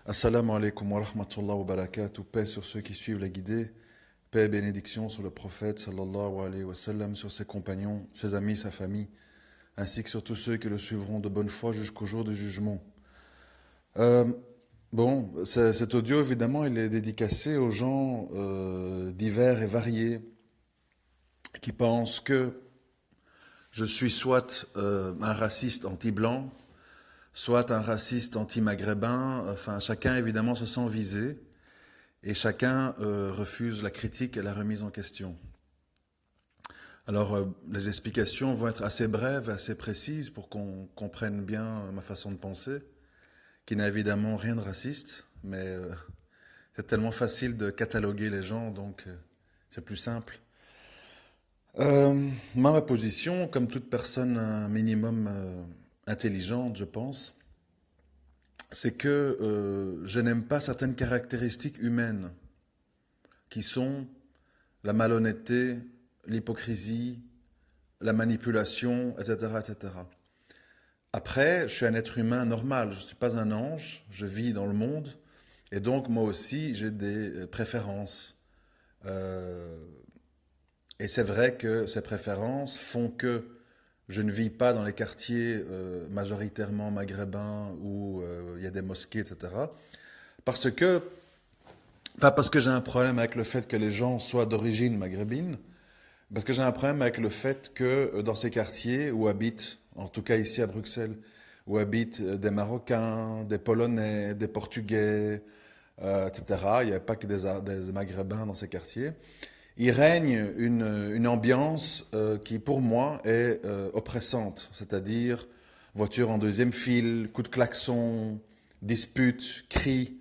Assalamu alaikum wa rahmatullah wa barakatuh. Paix sur ceux qui suivent la guidée. Paix et bénédiction sur le prophète sallallahu alayhi wa sallam, sur ses compagnons, ses amis, sa famille, ainsi que sur tous ceux qui le suivront de bonne foi jusqu'au jour du jugement. Euh, Cet audio, évidemment, il est dédicacé aux gens divers et variés qui pensent que je suis soit un raciste anti-blanc, soit un raciste anti-maghrébin. Enfin, chacun, évidemment, se sent visé. Et chacun refuse la critique et la remise en question. Alors, les explications vont être assez brèves, assez précises pour qu'on comprenne bien ma façon de penser, qui n'a évidemment rien de raciste, mais c'est tellement facile de cataloguer les gens, donc c'est plus simple. Ma position, comme toute personne un minimum intelligente, je pense, c'est que je n'aime pas certaines caractéristiques humaines qui sont la malhonnêteté, l'hypocrisie, la manipulation, etc., etc. Après, je suis un être humain normal, je ne suis pas un ange, je vis dans le monde, et donc moi aussi j'ai des préférences. Euh, et c'est vrai que ces préférences font que je ne vis pas dans les quartiers majoritairement maghrébins où il y a des mosquées, etc. Parce que, pas parce que j'ai un problème avec le fait que les gens soient d'origine maghrébine, parce que j'ai un problème avec le fait que dans ces quartiers où habitent, en tout cas ici à Bruxelles, où habitent des Marocains, des Polonais, des Portugais, etc., il n'y a pas que des Maghrébins dans ces quartiers, il règne une ambiance qui, pour moi, est oppressante, c'est-à-dire voiture en deuxième file, coups de klaxon, disputes, cris,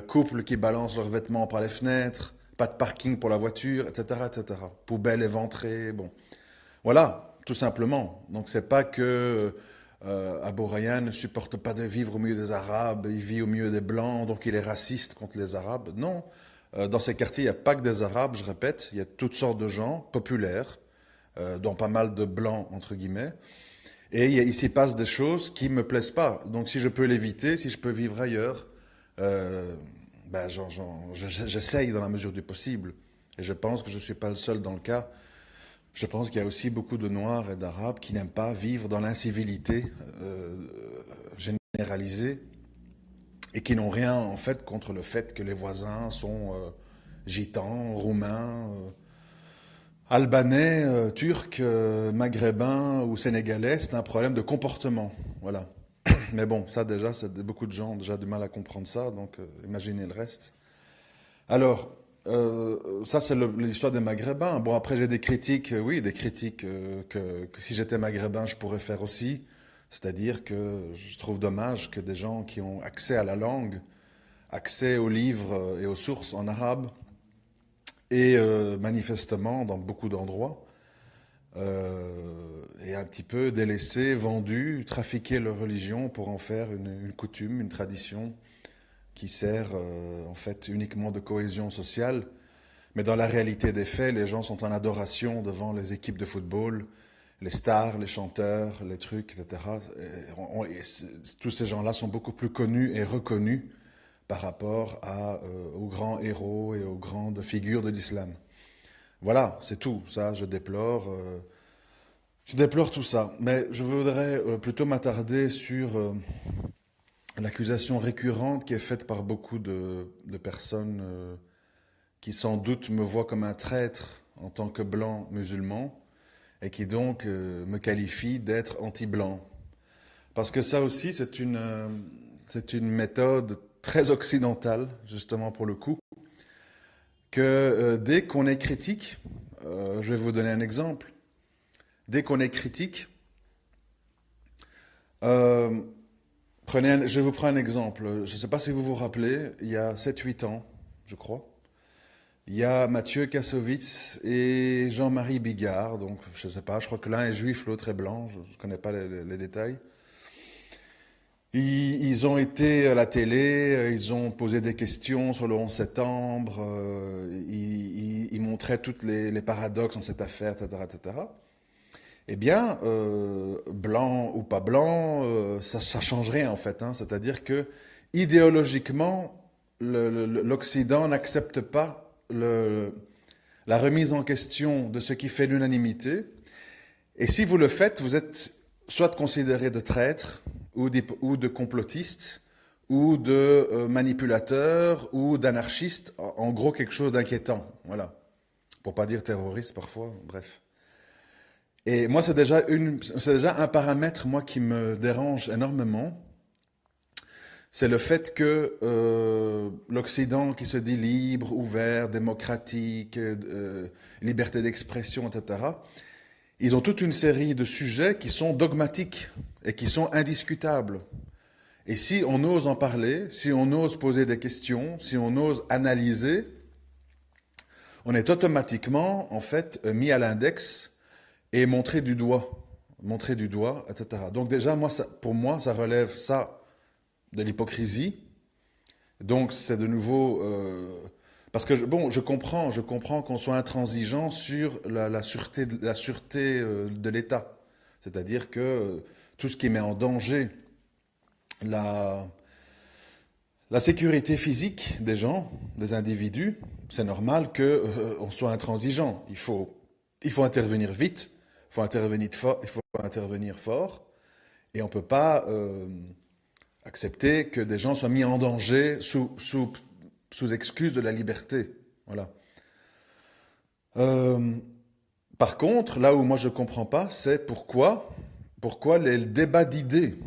couples qui balancent leurs vêtements par les fenêtres, pas de parking pour la voiture, etc., etc. Poubelles éventrées, bon. Voilà, tout simplement. Donc c'est pas que Abou Rayhan ne supporte pas de vivre au milieu des Arabes, il vit au milieu des Blancs, donc il est raciste contre les Arabes. Non, dans ces quartiers, il n'y a pas que des Arabes, je répète, il y a toutes sortes de gens populaires, dont pas mal de Blancs, entre guillemets. Et il s'y passe des choses qui me plaisent pas. Donc si je peux l'éviter, si je peux vivre ailleurs, euh, j'essaye dans la mesure du possible. Et je pense que je ne suis pas le seul dans le cas. Je pense qu'il y a aussi beaucoup de Noirs et d'Arabes qui n'aiment pas vivre dans l'incivilité généralisée et qui n'ont rien en fait contre le fait que les voisins sont gitans, roumains, albanais, turcs, maghrébins ou sénégalais. C'est un problème de comportement. Voilà. Mais bon, ça déjà, beaucoup de gens ont déjà du mal à comprendre ça, donc imaginez le reste. Alors, ça c'est l'histoire des Maghrébins. Bon, après j'ai des critiques, oui, des critiques que si j'étais Maghrébin, je pourrais faire aussi. C'est-à-dire que je trouve dommage que des gens qui ont accès à la langue, accès aux livres et aux sources en arabe, et manifestement dans beaucoup d'endroits, et un petit peu délaissé, vendu, trafiqué leur religion pour en faire une coutume, une tradition qui sert en fait uniquement de cohésion sociale. Mais dans la réalité des faits, les gens sont en adoration devant les équipes de football, les stars, les chanteurs, les trucs, etc. Tous ces gens-là sont beaucoup plus connus et reconnus par rapport aux grands héros et aux grandes figures de l'islam. Voilà, c'est tout. Ça, je déplore tout ça. Mais je voudrais plutôt m'attarder sur l'accusation récurrente qui est faite par beaucoup de personnes qui sans doute me voient comme un traître en tant que blanc musulman et qui donc me qualifient d'être anti-blanc. Parce que ça aussi, c'est une méthode très occidentale, justement pour le coup, que dès qu'on est critique, je vais vous donner un exemple, dès qu'on est critique, euh, je vais vous prendre un exemple. Je ne sais pas si vous vous rappelez, il y a 7 8 ans, je crois, il y a Mathieu Kassovitz et Jean-Marie Bigard. Donc, je ne sais pas, je crois que l'un est juif, l'autre est blanc. Je ne connais pas les détails. Ils ont été à la télé, ils ont posé des questions sur le 11 septembre, ils montraient tous les paradoxes dans cette affaire, etc., etc. Eh bien, blanc ou pas blanc, ça change rien en fait, hein. C'est-à-dire que idéologiquement, l'Occident n'accepte pas la remise en question de ce qui fait l'unanimité. Et si vous le faites, vous êtes soit considéré de traître, ou de complotiste, ou de manipulateur, ou d'anarchiste, en gros quelque chose d'inquiétant, voilà. Pour pas dire terroriste parfois, bref. Et moi, c'est déjà un paramètre, moi, qui me dérange énormément. C'est le fait que l'Occident, qui se dit libre, ouvert, démocratique, liberté d'expression, etc., ils ont toute une série de sujets qui sont dogmatiques et qui sont indiscutables. Et si on ose en parler, si on ose poser des questions, si on ose analyser, on est automatiquement, en fait, mis à l'index et montré du doigt, etc. Donc déjà, pour moi, ça relève ça de l'hypocrisie. Donc c'est de nouveau... parce que, je comprends qu'on soit intransigeant sur la sûreté, de l'État. C'est-à-dire que tout ce qui met en danger la sécurité physique des gens, des individus, c'est normal qu'on soit intransigeant. Il faut intervenir vite, il faut intervenir fort, et on ne peut pas accepter que des gens soient mis en danger sous excuse de la liberté. Voilà. Par contre, là où moi je ne comprends pas, c'est pourquoi les débats d'idées.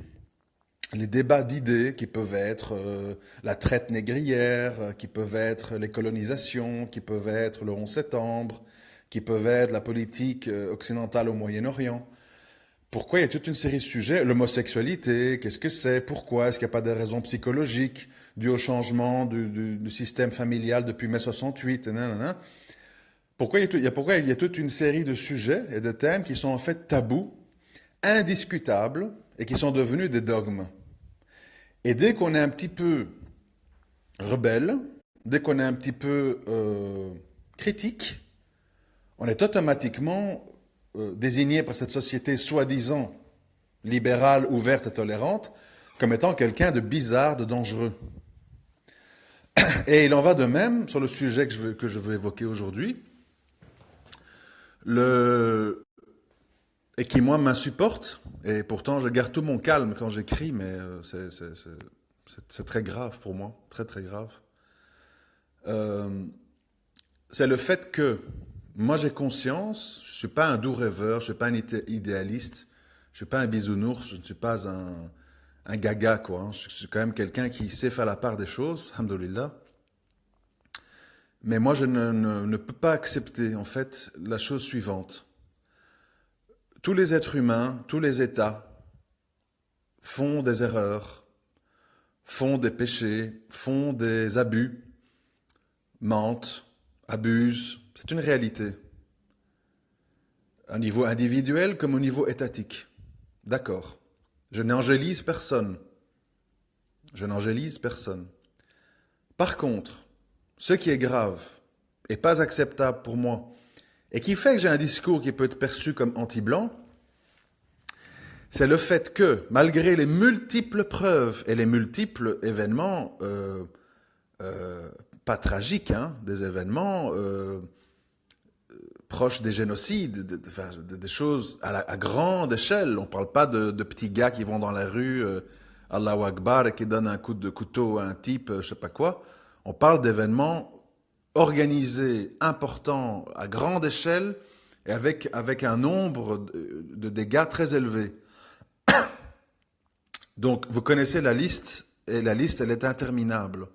Les débats d'idées qui peuvent être la traite négrière, qui peuvent être les colonisations, qui peuvent être le 11 septembre, qui peuvent être la politique occidentale au Moyen-Orient. Pourquoi il y a toute une série de sujets? L'homosexualité, qu'est-ce que c'est? Pourquoi? Est-ce qu'il n'y a pas des raisons psychologiques dues au changement du système familial depuis mai 68? Nanana. Pourquoi il y a toute une série de sujets et de thèmes qui sont en fait tabous, indiscutables, et qui sont devenus des dogmes. Et dès qu'on est un petit peu rebelle, dès qu'on est un petit peu critique, on est automatiquement désigné par cette société soi-disant libérale, ouverte et tolérante comme étant quelqu'un de bizarre, de dangereux. Et il en va de même sur le sujet que je veux évoquer aujourd'hui, et qui, moi, m'insupporte. Et pourtant, je garde tout mon calme quand j'écris, mais c'est très grave pour moi, très très grave. C'est le fait que moi, j'ai conscience, je ne suis pas un doux rêveur, je ne suis pas un idéaliste, je ne suis pas un bisounours, je ne suis pas un gaga, quoi. Hein. Je suis quand même quelqu'un qui sait faire la part des choses, alhamdoulilah. Mais moi, je ne peux pas accepter, en fait, la chose suivante. Tous les êtres humains, tous les États font des erreurs, font des péchés, font des abus, mentent, abusent. C'est une réalité. Au niveau individuel comme au niveau étatique. D'accord. Je n'angélise personne. Je n'angélise personne. Par contre, ce qui est grave et pas acceptable pour moi, et qui fait que j'ai un discours qui peut être perçu comme anti-blanc, c'est le fait que, malgré les multiples preuves et les multiples événements, pas tragiques, hein, des événements proches des génocides, des choses à grande échelle. On ne parle pas de petits gars qui vont dans la rue, Allahu Akbar, et qui donnent un coup de couteau à un type, je ne sais pas quoi. On parle d'événements organisés, importants, à grande échelle, et avec un nombre de dégâts très élevé. Donc, vous connaissez la liste, et la liste, elle est interminable.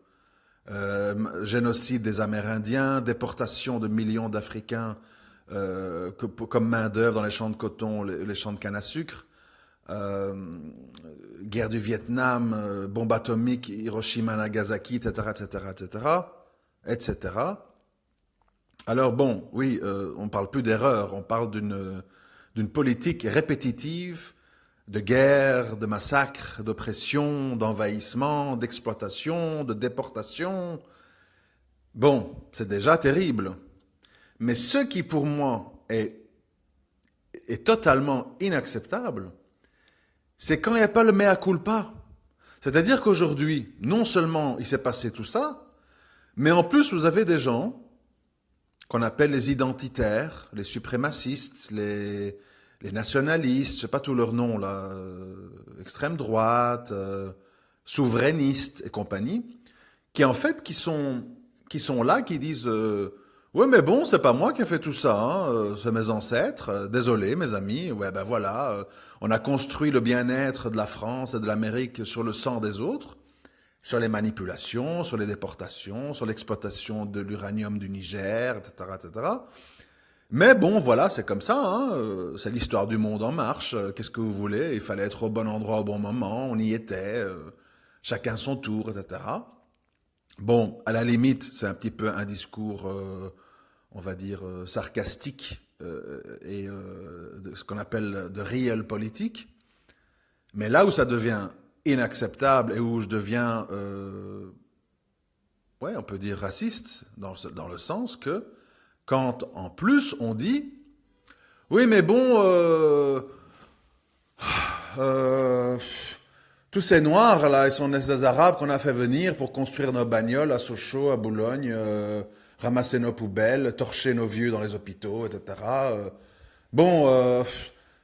Génocide des Amérindiens, déportation de millions d'Africains comme main-d'œuvre dans les champs de coton, les champs de canne à sucre, guerre du Vietnam, bombe atomique, Hiroshima, Nagasaki, etc., etc., etc., etc. Alors bon, oui, on ne parle plus d'erreur, on parle d'une politique répétitive de guerre, de massacre, d'oppression, d'envahissement, d'exploitation, de déportation. Bon, c'est déjà terrible. Mais ce qui pour moi est totalement inacceptable, c'est quand il n'y a pas le mea culpa. C'est-à-dire qu'aujourd'hui, non seulement il s'est passé tout ça, mais en plus vous avez des gens qu'on appelle les identitaires, les suprémacistes, les nationalistes, je sais pas tous leurs noms là, extrême droite, souverainistes et compagnie, qui en fait qui sont là, qui disent ouais mais bon c'est pas moi qui ai fait tout ça, hein, c'est mes ancêtres, désolé mes amis, ouais ben voilà, on a construit le bien-être de la France et de l'Amérique sur le sang des autres, sur les manipulations, sur les déportations, sur l'exploitation de l'uranium du Niger, etc., etc. Mais bon, voilà, c'est comme ça, hein, c'est l'histoire du monde en marche. Qu'est-ce que vous voulez? Il fallait être au bon endroit au bon moment, on y était, chacun son tour, etc. Bon, à la limite, c'est un petit peu un discours, on va dire, sarcastique et de ce qu'on appelle de réel politique. Mais là où ça devient inacceptable et où je deviens, ouais, on peut dire raciste, dans le sens que quand en plus on dit, oui mais bon, euh, tous ces noirs là, ils sont des Arabes qu'on a fait venir pour construire nos bagnoles à Sochaux, à Boulogne, ramasser nos poubelles, torcher nos vieux dans les hôpitaux, etc. Bon,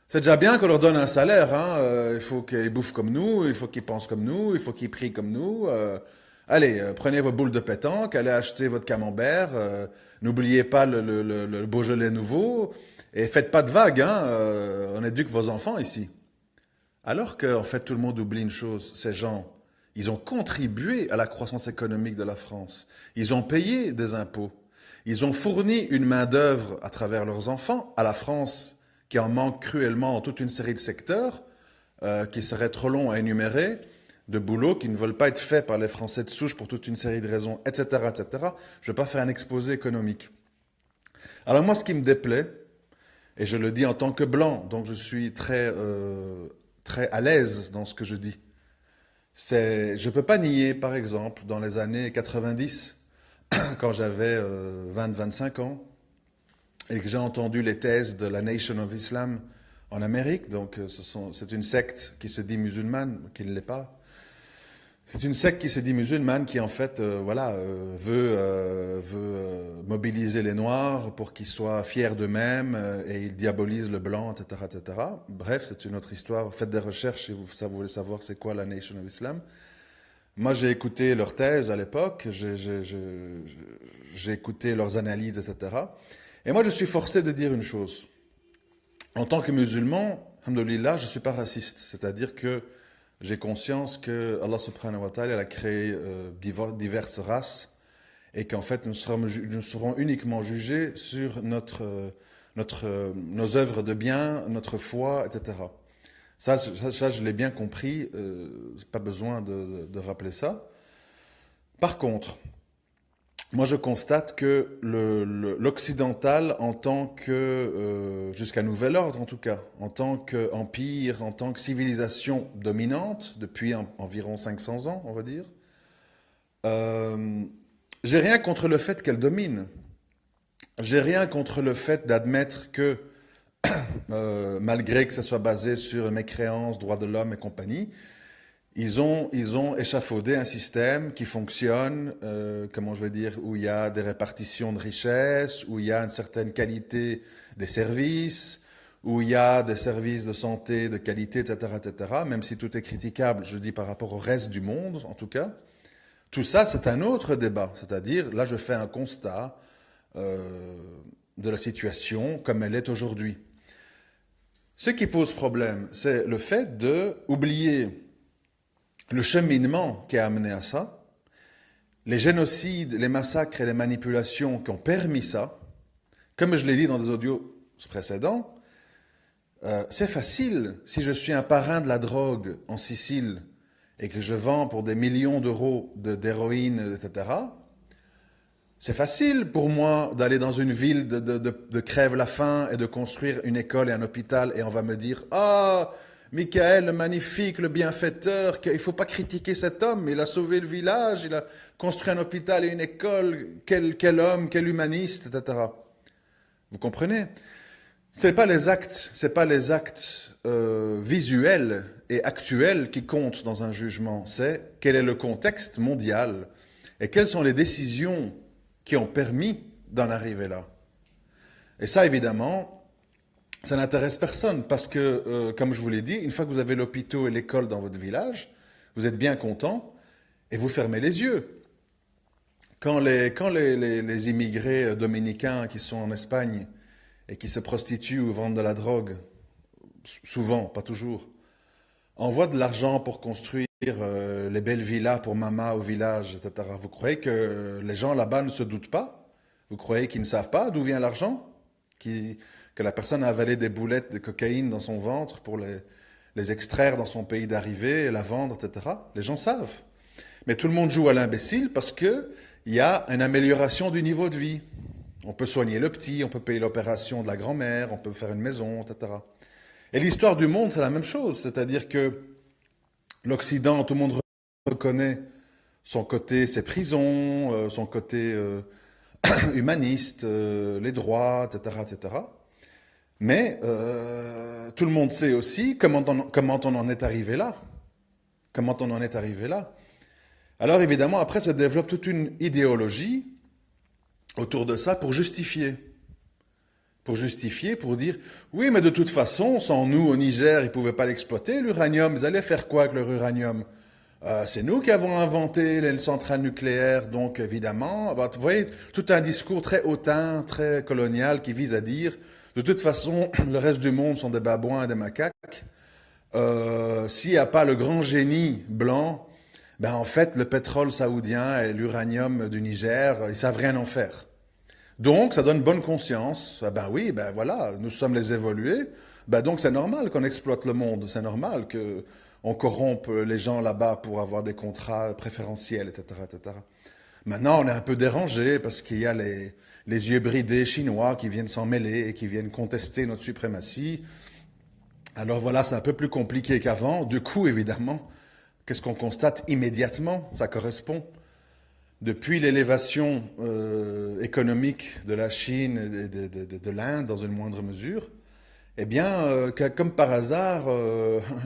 c'est déjà bien qu'on leur donne un salaire, hein. Il faut qu'ils bouffent comme nous, il faut qu'ils pensent comme nous, il faut qu'ils prient comme nous. Allez, prenez vos boules de pétanque, allez acheter votre camembert. N'oubliez pas le Beaujolais nouveau et faites pas de vagues, hein. On éduque vos enfants ici. Alors qu'en fait, tout le monde oublie une chose, ces gens, ils ont contribué à la croissance économique de la France. Ils ont payé des impôts. Ils ont fourni une main-d'œuvre à travers leurs enfants à la France, qui en manque cruellement dans toute une série de secteurs, qui seraient trop longs à énumérer, de boulots qui ne veulent pas être faits par les Français de souche pour toute une série de raisons, etc., etc. Je ne vais pas faire un exposé économique. Alors moi, ce qui me déplaît, et je le dis en tant que blanc, donc je suis très à l'aise dans ce que je dis, je ne peux pas nier, par exemple, dans les années 90, quand j'avais 20-25 ans, et que j'ai entendu les thèses de la Nation of Islam en Amérique, donc c'est une secte qui se dit musulmane, qui ne l'est pas. C'est une secte qui se dit musulmane, qui en fait veut mobiliser les Noirs pour qu'ils soient fiers d'eux-mêmes, et ils diabolisent le blanc, etc., etc. Bref, c'est une autre histoire. Faites des recherches si vous voulez savoir c'est quoi la Nation of Islam. Moi, j'ai écouté leurs thèses à l'époque, j'ai écouté leurs analyses, etc. Et moi, je suis forcé de dire une chose. En tant que musulman, alhamdoulilah, je ne suis pas raciste. C'est-à-dire que j'ai conscience que Allah subhanahu wa ta'ala a créé diverses races et qu'en fait, nous serons uniquement jugés sur nos œuvres de bien, notre foi, etc. Ça, je l'ai bien compris, pas besoin de rappeler ça. Par contre, moi je constate que l'occidental, en tant que, jusqu'à nouvel ordre en tout cas, en tant qu'empire, en tant que civilisation dominante, depuis environ 500 ans, on va dire, j'ai rien contre le fait qu'elle domine. J'ai rien contre le fait d'admettre que malgré que ça soit basé sur mes créances, droits de l'homme et compagnie, ils ont échafaudé un système qui fonctionne, comment je vais dire, où il y a des répartitions de richesses, où il y a une certaine qualité des services, où il y a des services de santé de qualité, etc., etc., même si tout est critiquable, je dis par rapport au reste du monde, en tout cas. Tout ça, c'est un autre débat. C'est-à-dire, là, je fais un constat de la situation comme elle est aujourd'hui. Ce qui pose problème, c'est le fait d'oublier le cheminement qui a amené à ça, les génocides, les massacres et les manipulations qui ont permis ça. Comme je l'ai dit dans des audios précédents, c'est facile. Si je suis un parrain de la drogue en Sicile et que je vends pour des millions d'euros d'héroïne, etc., c'est facile pour moi d'aller dans une ville de crève-la-faim et de construire une école et un hôpital et on va me dire « Ah, Michael, le magnifique, le bienfaiteur, il ne faut pas critiquer cet homme, il a sauvé le village, il a construit un hôpital et une école, quel homme, quel humaniste, etc. » Vous comprenez? C'est pas les actes visuels et actuel qui compte dans un jugement. C'est quel est le contexte mondial et quelles sont les décisions qui ont permis d'en arriver là. Et ça, évidemment, ça n'intéresse personne parce que, comme je vous l'ai dit, une fois que vous avez l'hôpital et l'école dans votre village, vous êtes bien content et vous fermez les yeux. Quand les immigrés dominicains qui sont en Espagne et qui se prostituent ou vendent de la drogue, souvent, pas toujours, envoient de l'argent pour construire les belles villas pour maman au village, etc. Vous croyez que les gens là-bas ne se doutent pas? Vous croyez qu'ils ne savent pas d'où vient l'argent? Que la personne a avalé des boulettes de cocaïne dans son ventre pour les extraire dans son pays d'arrivée, la vendre, etc. Les gens savent. Mais tout le monde joue à l'imbécile parce qu'il y a une amélioration du niveau de vie. On peut soigner le petit, on peut payer l'opération de la grand-mère, on peut faire une maison, etc. Et l'histoire du monde, c'est la même chose. C'est-à-dire que l'Occident, tout le monde reconnaît son côté, ses prisons, son côté humaniste, les droits, etc., etc. Mais tout le monde sait aussi comment on en est arrivé là. Comment on en est arrivé là. Alors évidemment, après se développe toute une idéologie autour de ça pour justifier. Pour dire, oui, mais de toute façon, sans nous, au Niger, ils ne pouvaient pas l'exploiter, l'uranium. Ils allaient faire quoi avec leur uranium? C'est nous qui avons inventé les centrales nucléaires, donc évidemment, vous voyez, tout un discours très hautain, très colonial, qui vise à dire, de toute façon, le reste du monde sont des babouins et des macaques. S'il n'y a pas le grand génie blanc, ben en fait, le pétrole saoudien et l'uranium du Niger, ils savent rien en faire. Donc, ça donne bonne conscience. Ah ben oui, ben voilà, nous sommes les évolués. Ben donc, c'est normal qu'on exploite le monde. C'est normal qu'on corrompe les gens là-bas pour avoir des contrats préférentiels, etc., etc. Maintenant, on est un peu dérangé parce qu'il y a les yeux bridés chinois qui viennent s'en mêler et qui viennent contester notre suprématie. Alors voilà, c'est un peu plus compliqué qu'avant. Du coup, évidemment, qu'est-ce qu'on constate immédiatement? Ça correspond. Depuis l'élévation économique de la Chine et de l'Inde, dans une moindre mesure, eh bien, comme par hasard,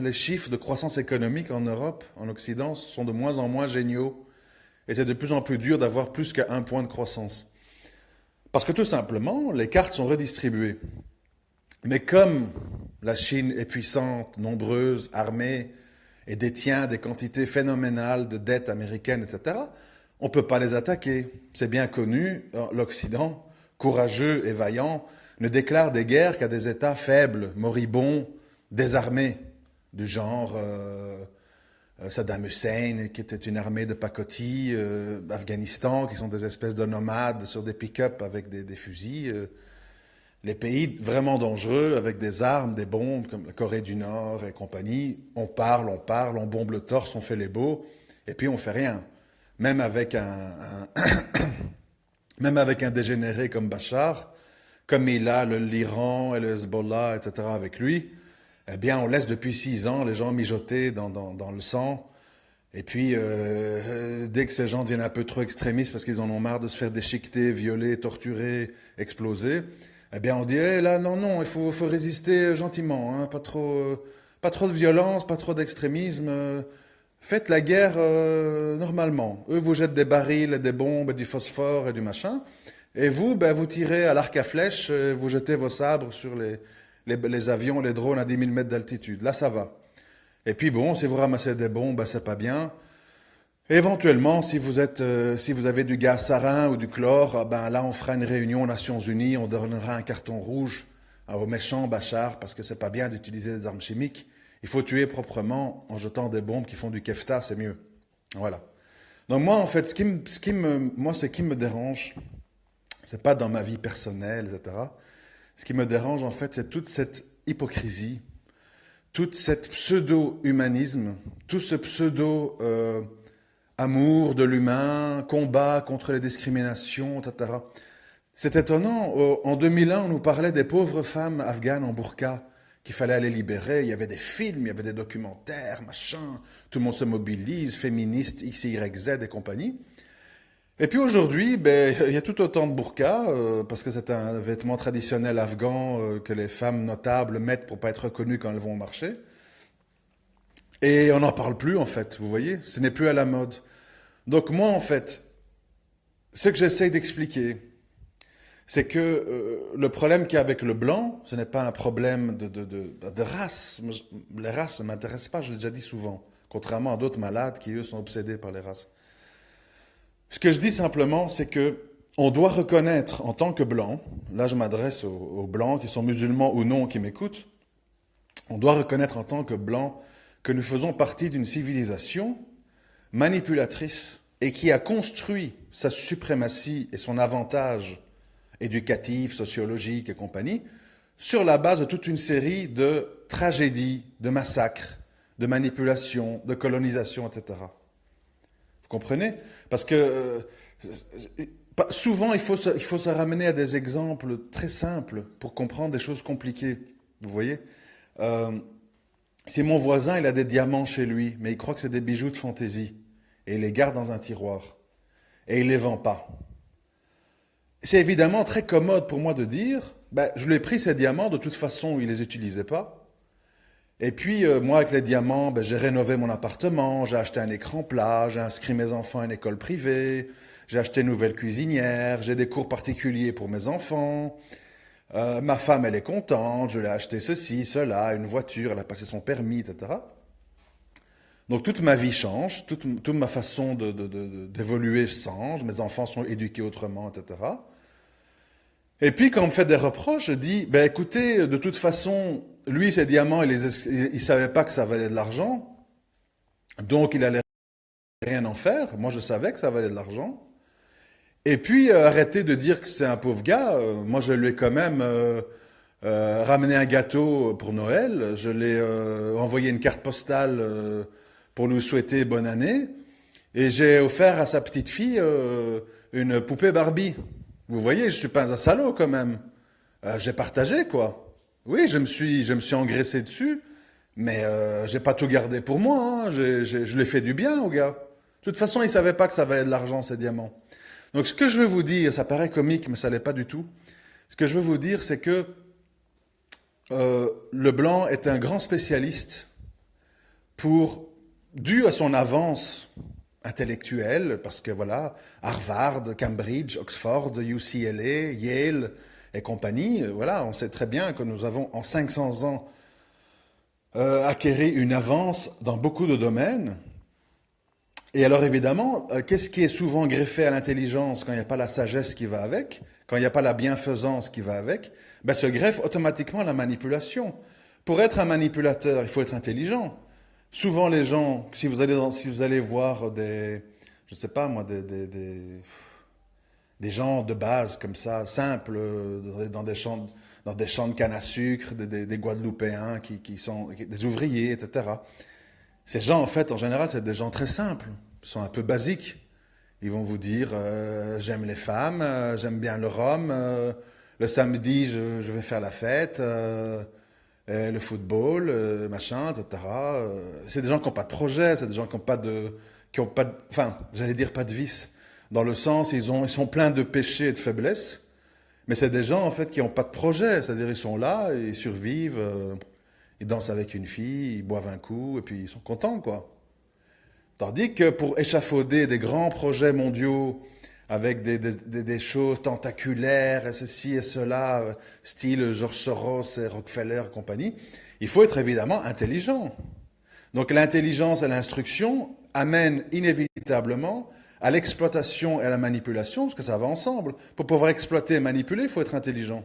les chiffres de croissance économique en Europe, en Occident, sont de moins en moins géniaux. Et c'est de plus en plus dur d'avoir plus qu'un point de croissance. Parce que tout simplement, les cartes sont redistribuées. Mais comme la Chine est puissante, nombreuse, armée, et détient des quantités phénoménales de dettes américaines, etc., on ne peut pas les attaquer. C'est bien connu, l'Occident, courageux et vaillant, ne déclare des guerres qu'à des États faibles, moribonds, désarmés, du genre Saddam Hussein, qui était une armée de pacotille, Afghanistan, qui sont des espèces de nomades sur des pick-up avec des fusils, les pays vraiment dangereux, avec des armes, des bombes, comme la Corée du Nord et compagnie, on parle, on bombe le torse, on fait les beaux, et puis on fait rien. Même avec même avec un dégénéré comme Bachar, comme il a l'Iran et le Hezbollah, etc. avec lui, eh bien on laisse depuis 6 ans les gens mijoter dans le sang. Et puis, dès que ces gens deviennent un peu trop extrémistes parce qu'ils en ont marre de se faire déchiqueter, violer, torturer, exploser, eh bien on dit, là, non, il faut résister gentiment, hein, pas trop de violence, pas trop d'extrémisme. Faites la guerre normalement. Eux vous jettent des barils, des bombes, du phosphore et du machin. Et vous, ben, vous tirez à l'arc à flèche, vous jetez vos sabres sur les avions, les drones à 10 000 mètres d'altitude. Là, ça va. Et puis bon, si vous ramassez des bombes, ben, c'est pas bien. Éventuellement, si vous avez du gaz sarin ou du chlore, ben là, on fera une réunion aux Nations Unies, on donnera un carton rouge au méchant Bachar, parce que c'est pas bien d'utiliser des armes chimiques. Il faut tuer proprement en jetant des bombes qui font du kefta, c'est mieux. Voilà. Donc moi, en fait, ce qui me dérange, c'est pas dans ma vie personnelle, etc. Ce qui me dérange, en fait, c'est toute cette hypocrisie, toute cette pseudo-humanisme, tout ce pseudo-amour de l'humain, combat contre les discriminations, etc. C'est étonnant, en 2001, on nous parlait des pauvres femmes afghanes en burqa qu'il fallait aller libérer. Il y avait des films, il y avait des documentaires, machin. Tout le monde se mobilise, féministe, X, Y, Z et compagnie. Et puis aujourd'hui, ben, il y a tout autant de burqa, parce que c'est un vêtement traditionnel afghan que les femmes notables mettent pour pas être reconnues quand elles vont marcher. Et on n'en parle plus, en fait, vous voyez? Ce n'est plus à la mode. Donc moi, en fait, ce que j'essaye d'expliquer, c'est que le problème qu'il y a avec le blanc, ce n'est pas un problème de race. Les races ne m'intéressent pas, je l'ai déjà dit souvent, contrairement à d'autres malades qui, eux, sont obsédés par les races. Ce que je dis simplement, c'est que on doit reconnaître en tant que blanc, là je m'adresse aux blancs qui sont musulmans ou non qui m'écoutent, on doit reconnaître en tant que blanc que nous faisons partie d'une civilisation manipulatrice et qui a construit sa suprématie et son avantage éducatif, sociologique et compagnie sur la base de toute une série de tragédies, de massacres, de manipulations, de colonisation, etc. Vous comprenez? Parce que souvent, il faut se ramener à des exemples très simples pour comprendre des choses compliquées. Vous voyez? Euh, Si mon voisin, il a des diamants chez lui, mais il croit que c'est des bijoux de fantaisie, et il les garde dans un tiroir, et il les vend pas. C'est évidemment très commode pour moi de dire, ben, je lui ai pris ces diamants, de toute façon, il les utilisait pas. Et puis, moi, avec les diamants, ben, j'ai rénové mon appartement, j'ai acheté un écran plat, j'ai inscrit mes enfants à une école privée, j'ai acheté une nouvelle cuisinière, j'ai des cours particuliers pour mes enfants. Ma femme, elle est contente, je lui ai acheté ceci, cela, une voiture, elle a passé son permis, etc. Donc toute ma vie change, toute ma façon d'évoluer change, mes enfants sont éduqués autrement, etc. Et puis quand on me fait des reproches, je dis, ben écoutez, de toute façon, lui, ses diamants, il savait pas que ça valait de l'argent, donc il allait rien en faire. Moi, je savais que ça valait de l'argent. Et puis, arrêtez de dire que c'est un pauvre gars. Moi, je lui ai quand même ramené un gâteau pour Noël. Je l'ai envoyé une carte postale pour lui souhaiter bonne année. Et j'ai offert à sa petite fille une poupée Barbie. Vous voyez, je suis pas un salaud quand même. J'ai partagé, quoi. Oui, je me suis engraissé dessus, mais j'ai pas tout gardé pour moi. Hein. Je l'ai fait du bien au gars. De toute façon, il savait pas que ça valait de l'argent, ces diamants. Donc ce que je veux vous dire, ça paraît comique, mais ça l'est pas du tout. Ce que je veux vous dire, c'est que le blanc est un grand spécialiste dû à son avance intellectuelle, parce que voilà, Harvard, Cambridge, Oxford, UCLA, Yale et compagnie, voilà, on sait très bien que nous avons en 500 ans acquéri une avance dans beaucoup de domaines. Et alors évidemment, qu'est-ce qui est souvent greffé à l'intelligence quand il n'y a pas la sagesse qui va avec, quand il n'y a pas la bienfaisance qui va avec, ben se greffe automatiquement la manipulation. Pour être un manipulateur, il faut être intelligent. Souvent les gens, si vous allez voir je ne sais pas moi, des gens de base comme ça, simples, dans des champs de canne à sucre, des Guadeloupéens qui sont des ouvriers, etc. Ces gens, en fait, en général, c'est des gens très simples. Ils sont un peu basiques. Ils vont vous dire j'aime les femmes, j'aime bien le rhum, le samedi, je vais faire la fête, le football, machin, etc. C'est des gens qui n'ont pas de projet, c'est des gens qui n'ont pas enfin, j'allais dire pas de vice, dans le sens, ils sont pleins de péchés et de faiblesses, mais c'est des gens, en fait, qui n'ont pas de projet. C'est-à-dire, ils sont là, ils survivent. Ils dansent avec une fille, ils boivent un coup, et puis ils sont contents, quoi. Tandis que pour échafauder des grands projets mondiaux avec des choses tentaculaires, et ceci et cela, style George Soros et Rockefeller et compagnie, il faut être évidemment intelligent. Donc l'intelligence et l'instruction amènent inévitablement à l'exploitation et à la manipulation, parce que ça va ensemble. Pour pouvoir exploiter et manipuler, il faut être intelligent.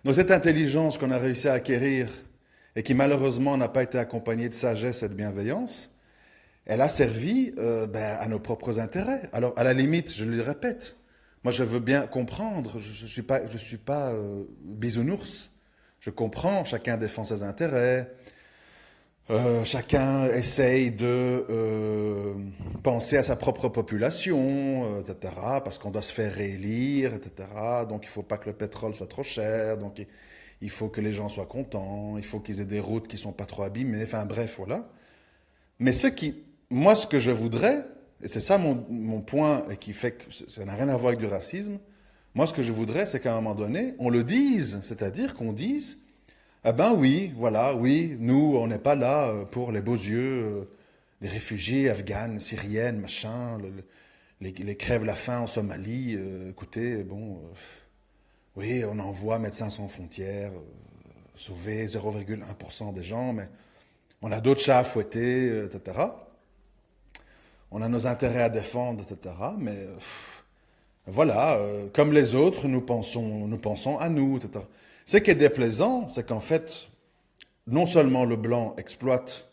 Donc cette intelligence qu'on a réussi à acquérir et qui malheureusement n'a pas été accompagnée de sagesse et de bienveillance, elle a servi à nos propres intérêts. Alors à la limite, je le répète, moi je veux bien comprendre, je suis pas bisounours, je comprends, chacun défend ses intérêts, chacun essaye de penser à sa propre population, etc., parce qu'on doit se faire réélire, etc., donc il ne faut pas que le pétrole soit trop cher, donc il faut que les gens soient contents, il faut qu'ils aient des routes qui ne sont pas trop abîmées, enfin bref, voilà. Mais moi ce que je voudrais, et c'est ça mon point, et qui fait que ça n'a rien à voir avec du racisme, moi ce que je voudrais, c'est qu'à un moment donné, on le dise, c'est-à-dire qu'on dise, Ah ben oui, voilà, oui, nous, on n'est pas là pour les beaux yeux des réfugiés afghanes, syriennes, machin, les crèves la faim en Somalie. Écoutez, bon, oui, on envoie Médecins sans frontières, sauver 0,1% des gens, mais on a d'autres chats à fouetter, etc. On a nos intérêts à défendre, etc. Mais voilà, comme les autres, nous pensons à nous, etc. Ce qui est déplaisant, c'est qu'en fait, non seulement le blanc exploite,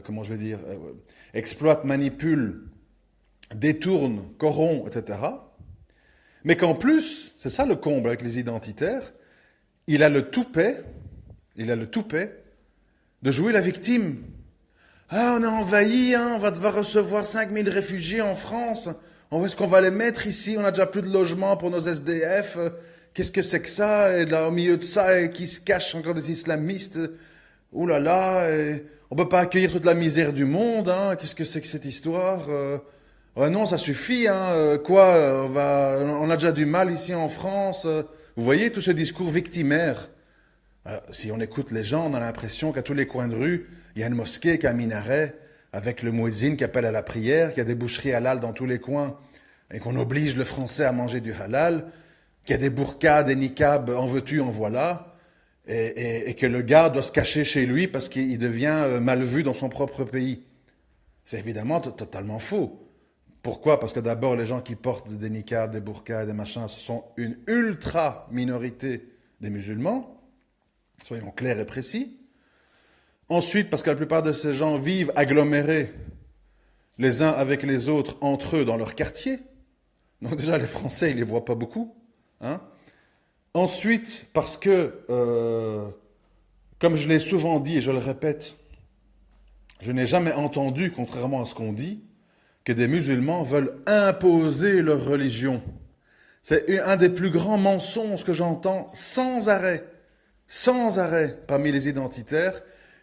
comment je vais dire, exploite, manipule, détourne, corrompt, etc. Mais qu'en plus, c'est ça le comble avec les identitaires, il a le toupet, il a le toupet de jouer la victime. Ah, on est envahi, hein, on va devoir recevoir 5000 réfugiés en France. Où est-ce qu'on va les mettre ici? On a déjà plus de logement pour nos SDF. Qu'est-ce que c'est que ça? Et là, au milieu de ça, qui se cachent encore des islamistes. Ouh là là, on peut pas accueillir toute la misère du monde. Hein. Qu'est-ce que c'est que cette histoire? Ouais, non, ça suffit. Hein. On a déjà du mal ici en France. Vous voyez tout ce discours victimaire. Si on écoute les gens, on a l'impression qu'à tous les coins de rue, il y a une mosquée qui a un minaret, avec le muezzin qui appelle à la prière, qu'il y a des boucheries halal dans tous les coins, et qu'on oblige le français à manger du halal, qu'il y a des burqas, des niqabs, en veux-tu, en voilà, et que le gars doit se cacher chez lui parce qu'il devient mal vu dans son propre pays. C'est évidemment totalement faux. Pourquoi? Parce que d'abord, les gens qui portent des niqabs, des burqas, des machins, ce sont une ultra minorité des musulmans, soyons clairs et précis. Ensuite, parce que la plupart de ces gens vivent agglomérés les uns avec les autres, entre eux, dans leur quartier. Donc déjà, les Français, ils ne les voient pas beaucoup. Hein. Ensuite, parce que, comme je l'ai souvent dit et je le répète, je n'ai jamais entendu, contrairement à ce qu'on dit, que des musulmans veulent imposer leur religion. C'est un des plus grands mensonges que j'entends sans arrêt parmi les identitaires.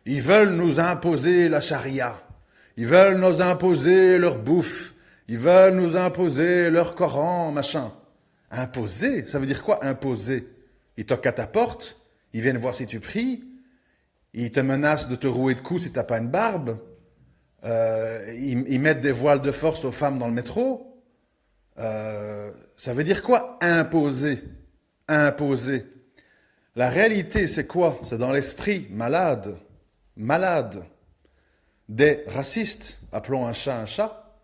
Ils veulent nous imposer la charia. Ils veulent nous imposer leur bouffe. Ils veulent nous imposer leur Coran, machin. Imposer, ça veut dire quoi imposer? Ils toquent à ta porte, ils viennent voir si tu pries, ils te menacent de te rouer de coups si tu n'as pas une barbe, ils mettent des voiles de force aux femmes dans le métro. Ça veut dire quoi imposer? Imposer. La réalité, c'est quoi? C'est dans l'esprit malade des racistes, appelons un chat,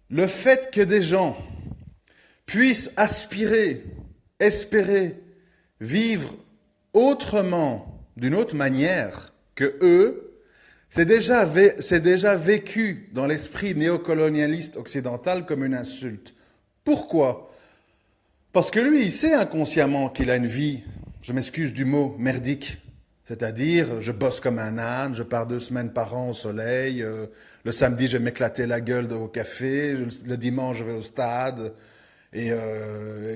le fait que des gens puissent aspirer, espérer, vivre autrement, d'une autre manière que eux, c'est déjà vécu dans l'esprit néocolonialiste occidental comme une insulte. Pourquoi? Parce que lui, il sait inconsciemment qu'il a une vie, je m'excuse du mot, merdique. C'est-à-dire, je bosse comme un âne, je pars 2 semaines par an au soleil, le samedi je vais m'éclater la gueule au café, le dimanche je vais au stade, et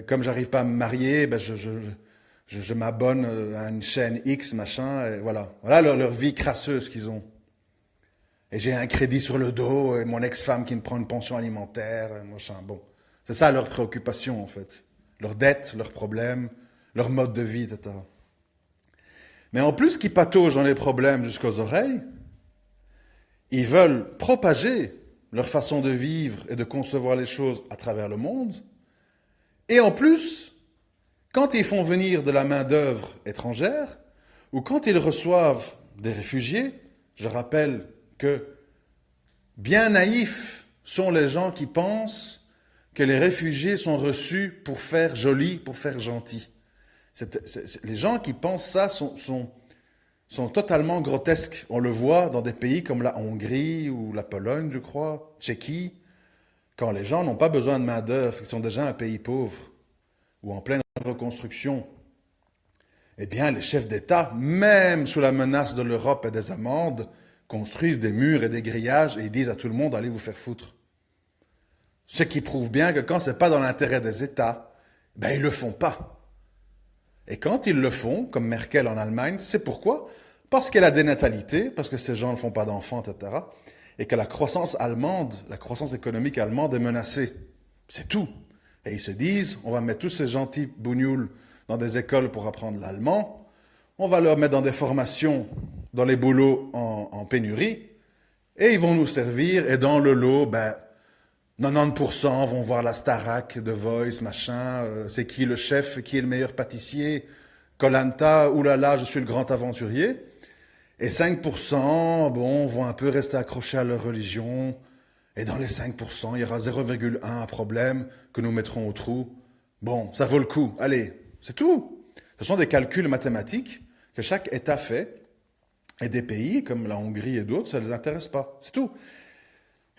comme j'arrive pas à me marier, ben je m'abonne à une chaîne X, machin, et voilà. Voilà leur vie crasseuse qu'ils ont. Et j'ai un crédit sur le dos, et mon ex-femme qui me prend une pension alimentaire, machin, bon. C'est ça leur préoccupation en fait. Leurs dettes, leurs problèmes, leur mode de vie, etc. Mais en plus qu'ils pataugent dans les problèmes jusqu'aux oreilles, ils veulent propager leur façon de vivre et de concevoir les choses à travers le monde. Et en plus, quand ils font venir de la main-d'œuvre étrangère, ou quand ils reçoivent des réfugiés, je rappelle que bien naïfs sont les gens qui pensent que les réfugiés sont reçus pour faire joli, pour faire gentil. Les gens qui pensent ça sont totalement grotesques. On le voit dans des pays comme la Hongrie ou la Pologne, je crois, Tchéquie, quand les gens n'ont pas besoin de main-d'œuvre, ils sont déjà un pays pauvre ou en pleine reconstruction. Eh bien, les chefs d'État, même sous la menace de l'Europe et des amendes, construisent des murs et des grillages et ils disent à tout le monde, allez vous faire foutre. Ce qui prouve bien que quand ce n'est pas dans l'intérêt des États, ben ils ne le font pas. Et quand ils le font, comme Merkel en Allemagne, c'est pourquoi? Parce qu'il y a la dénatalité, parce que ces gens ne font pas d'enfants, etc. Et que la croissance allemande, la croissance économique allemande est menacée. C'est tout. Et ils se disent, on va mettre tous ces gentils bougnoules dans des écoles pour apprendre l'allemand. On va leur mettre dans des formations, dans les boulots en pénurie. Et ils vont nous servir. Et dans le lot, 90% vont voir la Starac, The Voice, machin. C'est qui le chef, qui est le meilleur pâtissier. Koh oulala, je suis le grand aventurier. Et 5%, vont un peu rester accrochés à leur religion. Et dans les 5%, il y aura 0,1 problème que nous mettrons au trou. Bon, ça vaut le coup. Allez, c'est tout. Ce sont des calculs mathématiques que chaque État fait. Et des pays, comme la Hongrie et d'autres, ça ne les intéresse pas. C'est tout.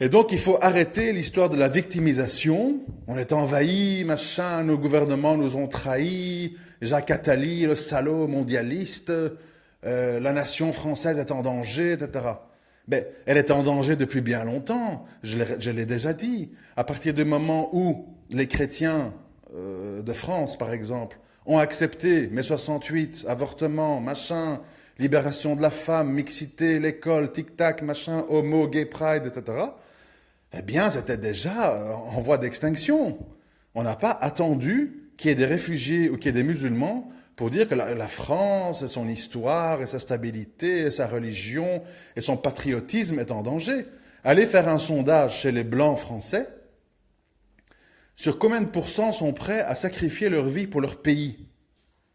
Et donc, il faut arrêter l'histoire de la victimisation. On est envahi, machin, nos gouvernements nous ont trahis. Jacques Attali, le salaud mondialiste. La nation française est en danger, etc. Elle est en danger depuis bien longtemps. Je l'ai déjà dit. À partir du moment où les chrétiens de France, par exemple, ont accepté mai 68, avortement, machin, libération de la femme, mixité, l'école, tic-tac, machin, homo, gay pride, etc., eh bien, c'était déjà en voie d'extinction. On n'a pas attendu qu'il y ait des réfugiés ou qu'il y ait des musulmans pour dire que la France et son histoire et sa stabilité et sa religion et son patriotisme est en danger. Allez faire un sondage chez les Blancs français sur combien de pourcents sont prêts à sacrifier leur vie pour leur pays.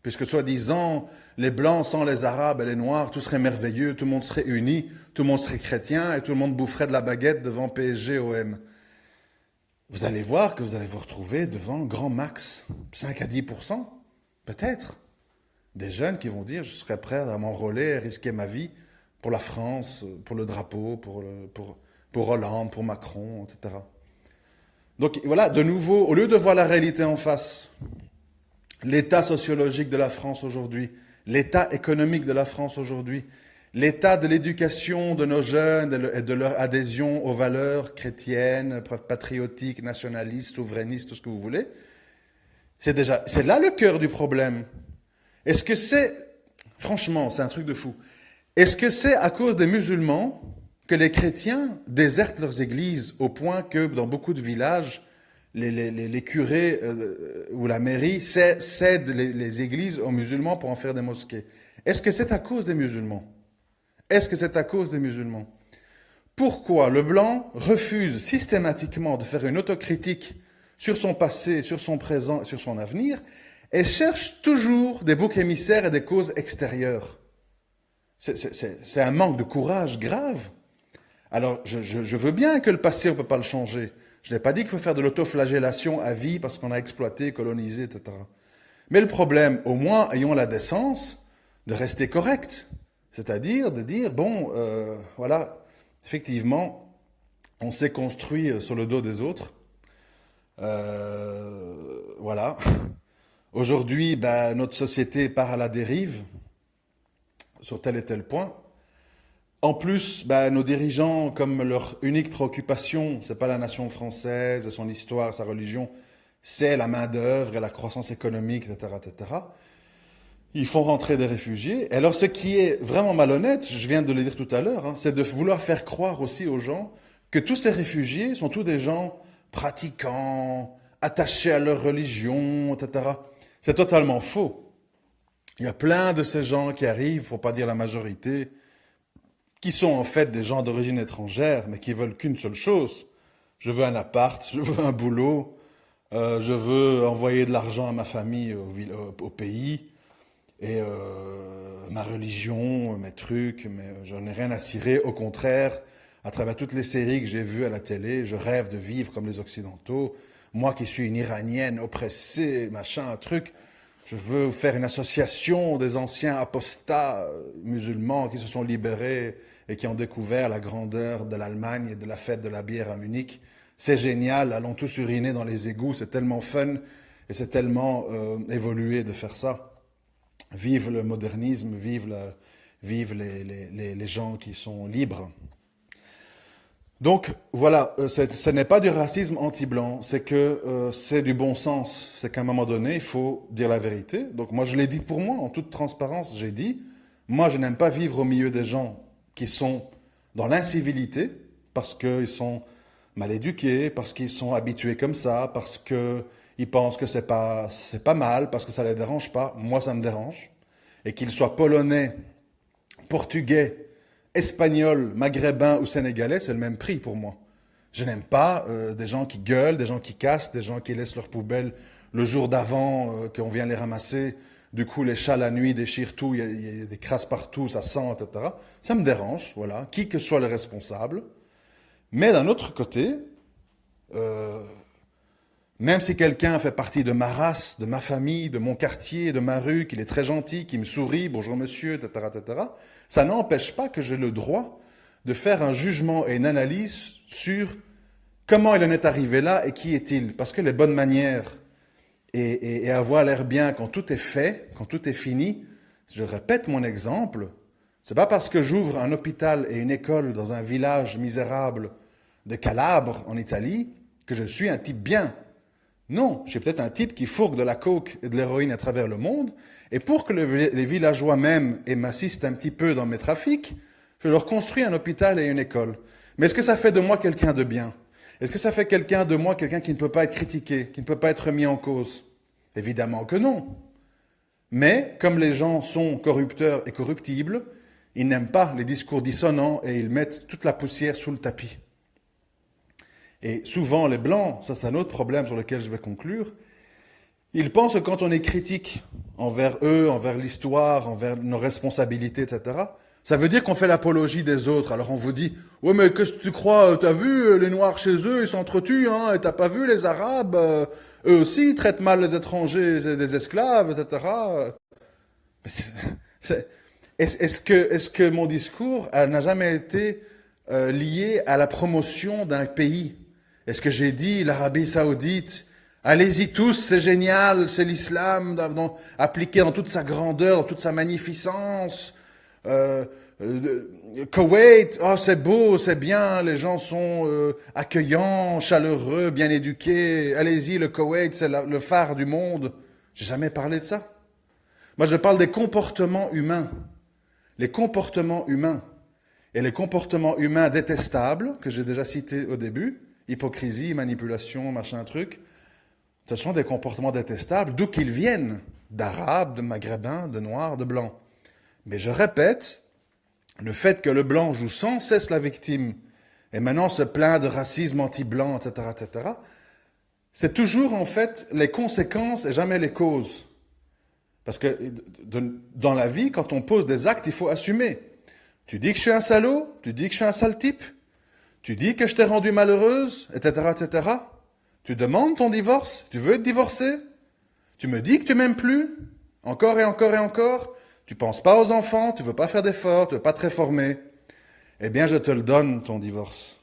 Puisque soi-disant, les Blancs sans les Arabes et les Noirs, tout serait merveilleux, tout le monde serait uni, tout le monde serait chrétien et tout le monde boufferait de la baguette devant PSG-OM. Vous allez voir que vous allez vous retrouver devant grand max 5 à 10%, peut-être. Des jeunes qui vont dire, je serais prêt à m'enrôler, à risquer ma vie pour la France, pour le drapeau, pour Hollande, pour Macron, etc. Donc voilà, de nouveau, au lieu de voir la réalité en face, l'état sociologique de la France aujourd'hui, l'état économique de la France aujourd'hui, l'état de l'éducation de nos jeunes et de leur adhésion aux valeurs chrétiennes, patriotiques, nationalistes, souverainistes, tout ce que vous voulez, c'est là le cœur du problème. Est-ce que franchement, c'est un truc de fou, est-ce que c'est à cause des musulmans que les chrétiens désertent leurs églises au point que dans beaucoup de villages, les curés ou la mairie cèdent les églises aux musulmans pour en faire des mosquées? Est-ce que c'est à cause des musulmans? Est-ce que c'est à cause des musulmans? Pourquoi le blanc refuse systématiquement de faire une autocritique sur son passé, sur son présent et sur son avenir et cherche toujours des boucs émissaires et des causes extérieures? C'est un manque de courage grave. Alors, je veux bien que le passé, on ne peut pas le changer. Je n'ai pas dit qu'il faut faire de l'autoflagellation à vie parce qu'on a exploité, colonisé, etc. Mais le problème, au moins, ayons la décence de rester correct. C'est-à-dire de dire, voilà, effectivement, on s'est construit sur le dos des autres. Voilà. Aujourd'hui, notre société part à la dérive sur tel et tel point. En plus, nos dirigeants, comme leur unique préoccupation, c'est pas la nation française, son histoire, sa religion, c'est la main-d'œuvre et la croissance économique, etc., etc. Ils font rentrer des réfugiés. Et alors, ce qui est vraiment malhonnête, je viens de le dire tout à l'heure, c'est de vouloir faire croire aussi aux gens que tous ces réfugiés sont tous des gens pratiquants, attachés à leur religion, etc. C'est totalement faux. Il y a plein de ces gens qui arrivent, pour pas dire la majorité, qui sont en fait des gens d'origine étrangère, mais qui veulent qu'une seule chose. Je veux un appart, je veux un boulot, je veux envoyer de l'argent à ma famille au pays, et ma religion, mes trucs, mais je n'ai rien à cirer. Au contraire, à travers toutes les séries que j'ai vues à la télé, je rêve de vivre comme les Occidentaux. Moi qui suis une Iranienne oppressée, machin, un truc, je veux faire une association des anciens apostats musulmans qui se sont libérés et qui ont découvert la grandeur de l'Allemagne et de la fête de la bière à Munich. C'est génial, allons tous uriner dans les égouts, c'est tellement fun et c'est tellement évolué de faire ça. Vive le modernisme, vive les gens qui sont libres. Donc voilà, ce n'est pas du racisme anti-blanc, c'est que c'est du bon sens. C'est qu'à un moment donné, il faut dire la vérité. Donc moi, je l'ai dit pour moi, en toute transparence, j'ai dit, moi, je n'aime pas vivre au milieu des gens qui sont dans l'incivilité, parce qu'ils sont mal éduqués, parce qu'ils sont habitués comme ça, parce qu'ils Ils pensent que c'est pas mal parce que ça les dérange pas. Moi, ça me dérange. Et qu'ils soient polonais, portugais, espagnols, maghrébins ou sénégalais, c'est le même prix pour moi. Je n'aime pas des gens qui gueulent, des gens qui cassent, des gens qui laissent leurs poubelles le jour d'avant, qu'on vient les ramasser. Du coup, les chats la nuit déchirent tout, il y a des crasses partout, ça sent, etc. Ça me dérange, voilà, qui que soit le responsable. Mais d'un autre côté, euh, même si quelqu'un fait partie de ma race, de ma famille, de mon quartier, de ma rue, qu'il est très gentil, qu'il me sourit, bonjour monsieur, etc., etc., ça n'empêche pas que j'ai le droit de faire un jugement et une analyse sur comment il en est arrivé là et qui est-il. Parce que les bonnes manières et avoir l'air bien quand tout est fait, quand tout est fini, je répète mon exemple, c'est pas parce que j'ouvre un hôpital et une école dans un village misérable de Calabre, en Italie, que je suis un type bien. Non, je suis peut-être un type qui fourgue de la coke et de l'héroïne à travers le monde, et pour que les villageois m'aiment et m'assistent un petit peu dans mes trafics, je leur construis un hôpital et une école. Mais est-ce que ça fait de moi quelqu'un de bien? Est-ce que ça fait de moi quelqu'un qui ne peut pas être critiqué, qui ne peut pas être mis en cause? Évidemment que non. Mais comme les gens sont corrupteurs et corruptibles, ils n'aiment pas les discours dissonants et ils mettent toute la poussière sous le tapis. Et souvent, les Blancs, ça c'est un autre problème sur lequel je vais conclure, ils pensent que quand on est critique envers eux, envers l'histoire, envers nos responsabilités, etc., ça veut dire qu'on fait l'apologie des autres. Alors on vous dit, ouais mais qu'est-ce que tu crois, t'as vu les Noirs chez eux, ils s'entretuent, hein, et t'as pas vu les Arabes, eux aussi ils traitent mal les étrangers, des esclaves, etc. Mais est-ce que mon discours n'a jamais été lié à la promotion d'un pays? Est-ce que j'ai dit l'Arabie Saoudite, allez-y tous, c'est génial, c'est l'islam appliqué dans toute sa grandeur, dans toute sa magnificence. Koweït, oh c'est beau, c'est bien, les gens sont accueillants, chaleureux, bien éduqués. Allez-y, le Koweït, c'est le phare du monde. J'ai jamais parlé de ça. Moi, je parle des comportements humains. Les comportements humains. Et les comportements humains détestables, que j'ai déjà cités au début, hypocrisie, manipulation, machin truc, ce sont des comportements détestables, d'où qu'ils viennent, d'arabes, de maghrébins, de noirs, de blancs. Mais je répète, le fait que le blanc joue sans cesse la victime, et maintenant se plaint de racisme anti-blanc, etc., etc., c'est toujours en fait les conséquences et jamais les causes. Parce que dans la vie, quand on pose des actes, il faut assumer. Tu dis que je suis un salaud, tu dis que je suis un sale type, tu dis que je t'ai rendu malheureuse, etc., etc. Tu demandes ton divorce, tu veux être divorcé, tu me dis que tu m'aimes plus, encore et encore et encore, tu penses pas aux enfants, tu veux pas faire d'efforts, tu veux pas te réformer. Eh bien, je te le donne, ton divorce.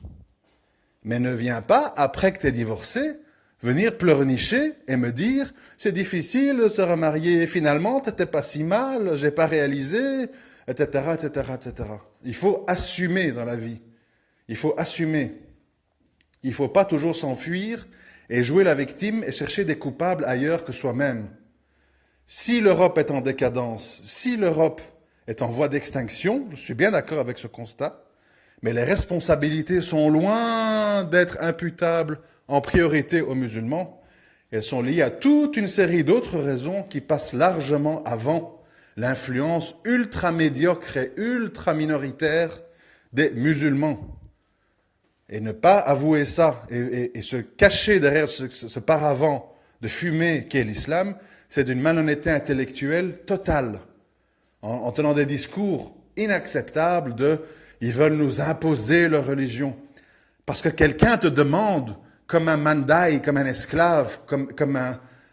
Mais ne viens pas, après que tu es divorcé, venir pleurnicher et me dire « c'est difficile de se remarier, finalement, t'étais pas si mal, j'ai pas réalisé, etc., etc., etc. » Il faut assumer dans la vie. Il faut assumer. Il ne faut pas toujours s'enfuir et jouer la victime et chercher des coupables ailleurs que soi-même. Si l'Europe est en décadence, si l'Europe est en voie d'extinction, je suis bien d'accord avec ce constat, mais les responsabilités sont loin d'être imputables en priorité aux musulmans. Elles sont liées à toute une série d'autres raisons qui passent largement avant l'influence ultra médiocre et ultra minoritaire des musulmans. Et ne pas avouer ça et se cacher derrière ce paravent de fumée qu'est l'islam, c'est d'une malhonnêteté intellectuelle totale. En tenant des discours inacceptables de « ils veulent nous imposer leur religion ». Parce que quelqu'un te demande, comme un mandaï, comme un esclave, comme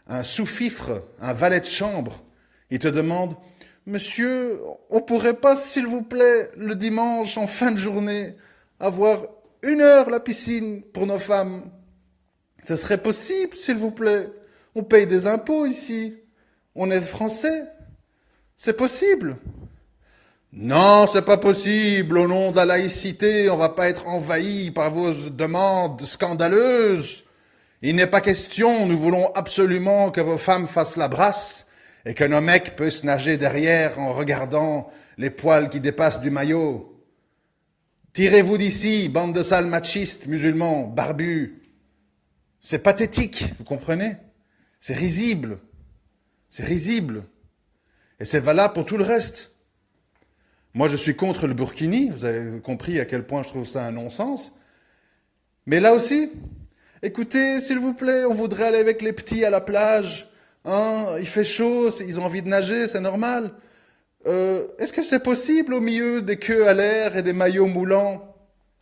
un sous-fifre, un valet de chambre, il te demande « Monsieur, on pourrait pas, s'il vous plaît, le dimanche, en fin de journée, avoir 1 heure la piscine pour nos femmes. Ce serait possible, s'il vous plaît. On paye des impôts ici. On est français. C'est possible. Non, c'est pas possible. Au nom de la laïcité, on va pas être envahi par vos demandes scandaleuses. Il n'est pas question, nous voulons absolument que vos femmes fassent la brasse et que nos mecs puissent nager derrière en regardant les poils qui dépassent du maillot. Tirez-vous d'ici, bande de sales machistes, musulmans, barbus. C'est pathétique, vous comprenez? C'est risible. C'est risible. Et c'est valable pour tout le reste. Moi, je suis contre le burkini. Vous avez compris à quel point je trouve ça un non-sens. Mais là aussi, écoutez, s'il vous plaît, on voudrait aller avec les petits à la plage. Hein, il fait chaud, ils ont envie de nager, c'est normal. Est-ce que c'est possible au milieu des queues à l'air et des maillots moulants?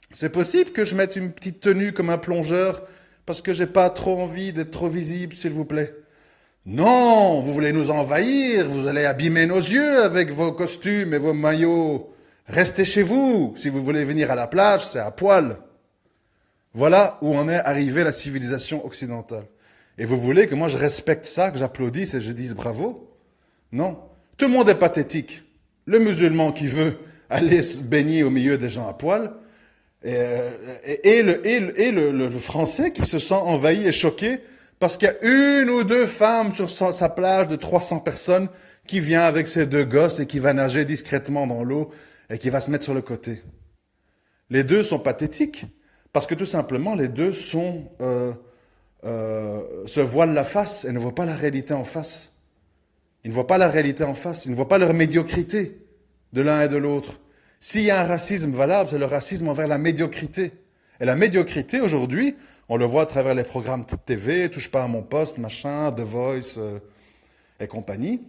C'est possible que je mette une petite tenue comme un plongeur parce que j'ai pas trop envie d'être trop visible, s'il vous plaît? Non, vous voulez nous envahir, vous allez abîmer nos yeux avec vos costumes et vos maillots. Restez chez vous. Si vous voulez venir à la plage, c'est à poil. Voilà où en est arrivée la civilisation occidentale. Et vous voulez que moi je respecte ça, que j'applaudisse et je dise bravo? Non. Tout le monde est pathétique. Le musulman qui veut aller se baigner au milieu des gens à poil, et le français qui se sent envahi et choqué parce qu'il y a une ou deux femmes sur sa plage de 300 personnes qui vient avec ses deux gosses et qui va nager discrètement dans l'eau et qui va se mettre sur le côté. Les deux sont pathétiques parce que tout simplement les deux se voilent la face et ne voient pas la réalité en face. Ils ne voient pas la réalité en face, ils ne voient pas leur médiocrité de l'un et de l'autre. S'il y a un racisme valable, c'est le racisme envers la médiocrité. Et la médiocrité, aujourd'hui, on le voit à travers les programmes de TV, Touche pas à mon poste, machin, The Voice et compagnie.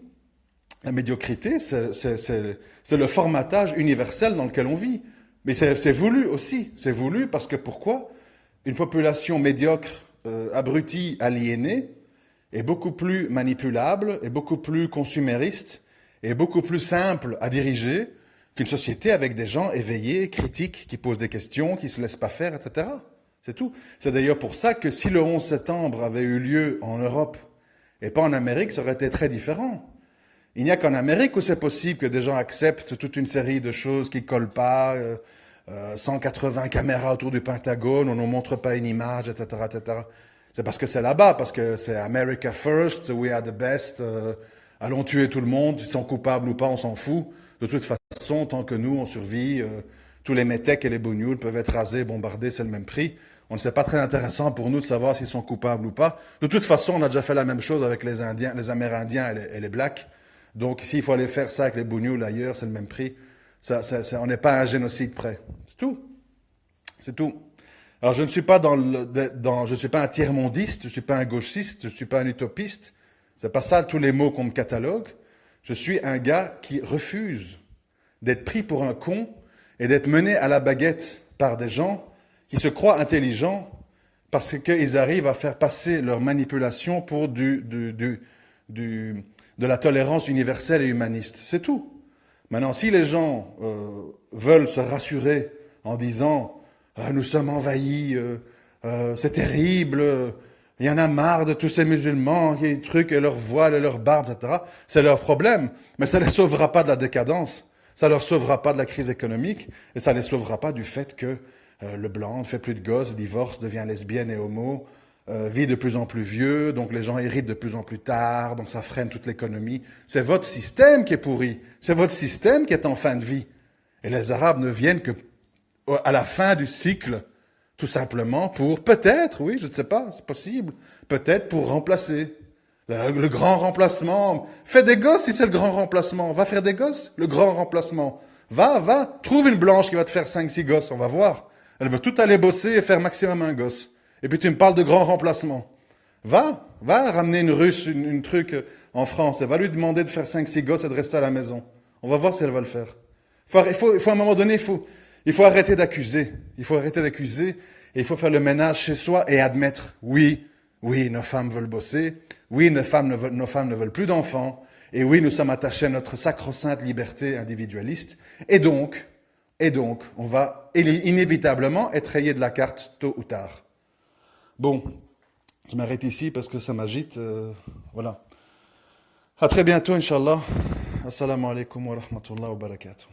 La médiocrité, c'est le formatage universel dans lequel on vit. Mais c'est voulu aussi. C'est voulu parce que pourquoi? Une population médiocre, abrutie, aliénée, est beaucoup plus manipulable, est beaucoup plus consumériste, est beaucoup plus simple à diriger qu'une société avec des gens éveillés, critiques, qui posent des questions, qui ne se laissent pas faire, etc. C'est tout. C'est d'ailleurs pour ça que si le 11 septembre avait eu lieu en Europe et pas en Amérique, ça aurait été très différent. Il n'y a qu'en Amérique où c'est possible que des gens acceptent toute une série de choses qui ne collent pas, 180 caméras autour du Pentagone, on ne nous montre pas une image, etc., etc. C'est parce que c'est là-bas, parce que c'est America first, we are the best, allons tuer tout le monde, ils sont coupables ou pas, on s'en fout. De toute façon, tant que nous, on survit, tous les métèques et les bougnoules peuvent être rasés, bombardés, c'est le même prix. On ne sait pas très intéressant pour nous de savoir s'ils sont coupables ou pas. De toute façon, on a déjà fait la même chose avec les Indiens, les Amérindiens et les Blacks. Donc, s'il faut aller faire ça avec les bougnoules ailleurs, c'est le même prix. On n'est pas à un génocide près. C'est tout. C'est tout. Alors, je ne suis pas je suis pas un tiers-mondiste, je suis pas un gauchiste, je suis pas un utopiste. C'est pas ça tous les mots qu'on me catalogue. Je suis un gars qui refuse d'être pris pour un con et d'être mené à la baguette par des gens qui se croient intelligents parce qu'ils arrivent à faire passer leur manipulation pour de la tolérance universelle et humaniste. C'est tout. Maintenant, si les gens veulent se rassurer en disant « nous sommes envahis, c'est terrible, il y en a marre de tous ces musulmans, qui trucs et leurs voiles et leurs barbes, etc. » C'est leur problème, mais ça ne les sauvera pas de la décadence, ça ne leur sauvera pas de la crise économique et ça ne les sauvera pas du fait que le blanc ne fait plus de gosses, divorce, devient lesbienne et homo, vit de plus en plus vieux, donc les gens héritent de plus en plus tard, donc ça freine toute l'économie. C'est votre système qui est pourri, c'est votre système qui est en fin de vie. Et les Arabes ne viennent que à la fin du cycle, tout simplement pour, peut-être, oui, je ne sais pas, c'est possible, peut-être pour remplacer. Le grand remplacement. Fais des gosses si c'est le grand remplacement. Va faire des gosses, le grand remplacement. Va, trouve une blanche qui va te faire 5-6 gosses, on va voir. Elle veut tout aller bosser et faire maximum un gosse. Et puis tu me parles de grand remplacement. Va ramener une russe, une truc en France, et va lui demander de faire 5-6 gosses et de rester à la maison. On va voir si elle va le faire. Il faut à un moment donné, il faut arrêter d'accuser. Il faut arrêter d'accuser et il faut faire le ménage chez soi et admettre, oui, nos femmes veulent bosser, oui, nos femmes ne veulent plus d'enfants, et oui, nous sommes attachés à notre sacro-sainte liberté individualiste, et donc, on va inévitablement être rayé de la carte tôt ou tard. Bon, je m'arrête ici parce que ça m'agite, voilà. À très bientôt, Inch'Allah. Assalamu alaikum wa rahmatullahi wa barakatuh.